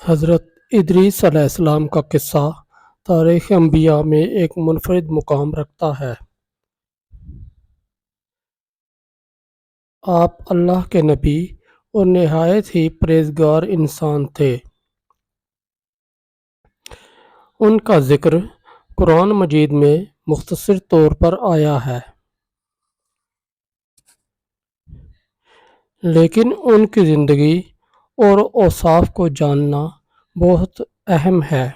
حضرت ادریس علیہ السلام کا قصہ تاریخ انبیاء میں ایک منفرد مقام رکھتا ہے۔ آپ اللہ کے نبی اور نہایت ہی پرہیزگار انسان تھے۔ ان کا ذکر قرآن مجید میں مختصر طور پر آیا ہے، لیکن ان کی زندگی اور اوصاف کو جاننا بہت اہم ہے۔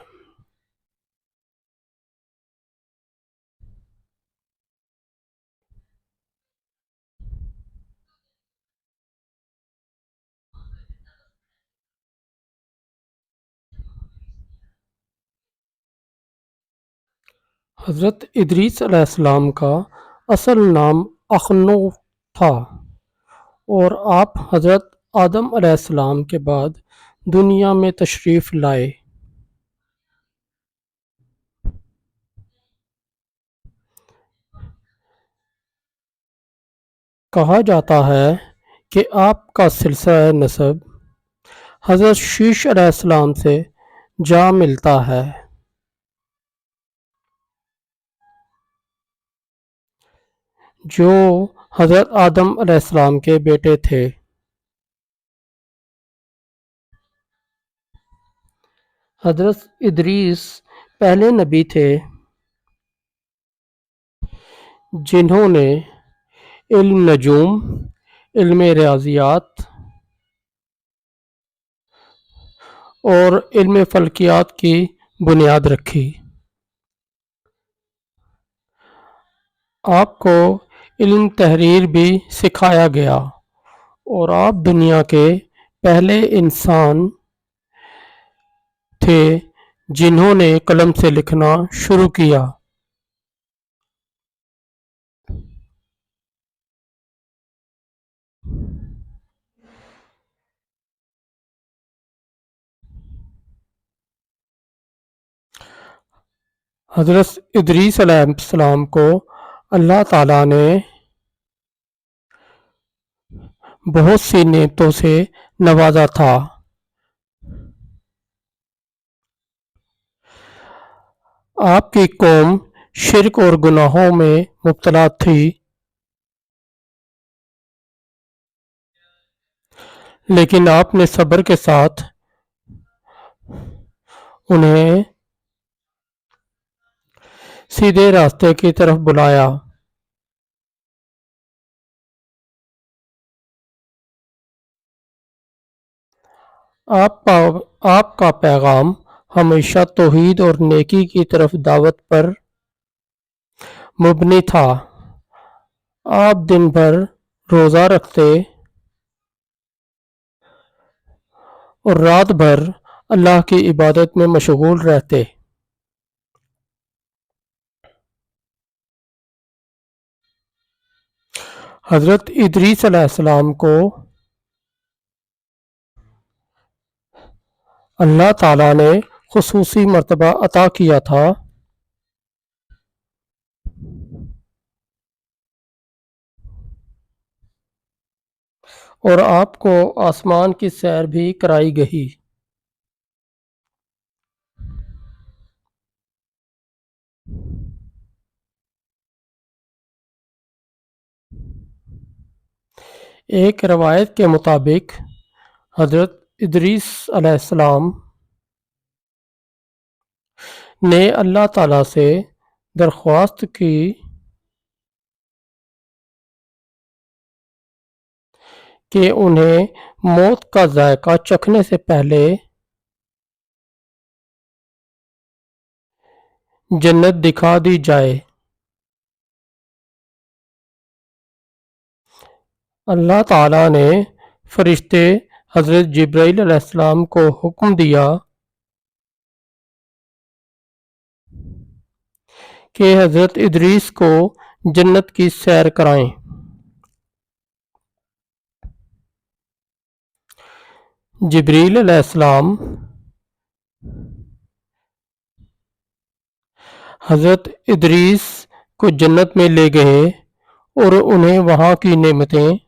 حضرت ادریس علیہ السلام کا اصل نام اخنوف تھا اور آپ حضرت آدم علیہ السلام کے بعد دنیا میں تشریف لائے۔ کہا جاتا ہے کہ آپ کا سلسلہ نسب حضرت شیش علیہ السلام سے جا ملتا ہے، جو حضرت آدم علیہ السلام کے بیٹے تھے۔ حضرت ادریس پہلے نبی تھے جنہوں نے علم نجوم، علم ریاضیات اور علم فلکیات کی بنیاد رکھی۔ آپ کو علم تحریر بھی سکھایا گیا اور آپ دنیا کے پہلے انسان تھے جنہوں نے قلم سے لکھنا شروع کیا۔ حضرت ادریس علیہ السلام کو اللہ تعالیٰ نے بہت سی نعمتوں سے نوازا تھا۔ آپ کی قوم شرک اور گناہوں میں مبتلا تھی، لیکن آپ نے صبر کے ساتھ انہیں سیدھے راستے کی طرف بلایا۔ آپ کا پیغام ہمیشہ توحید اور نیکی کی طرف دعوت پر مبنی تھا۔ آپ دن بھر روزہ رکھتے اور رات بھر اللہ کی عبادت میں مشغول رہتے۔ حضرت ادریس علیہ السلام کو اللہ تعالیٰ نے خصوصی مرتبہ عطا کیا تھا۔ اور آپ کو آسمان کی سیر بھی کرائی گئی۔ ایک روایت کے مطابق حضرت ادریس علیہ السلام نے اللہ تعالیٰ سے درخواست کی کہ انہیں موت کا ذائقہ چکھنے سے پہلے جنت دکھا دی جائے۔ اللہ تعالیٰ نے فرشتے حضرت جبرائیل علیہ السلام کو حکم دیا کہ حضرت ادریس کو جنت کی سیر کرائیں۔ جبرائیل علیہ السلام حضرت ادریس کو جنت میں لے گئے اور انہیں وہاں کی نعمتیں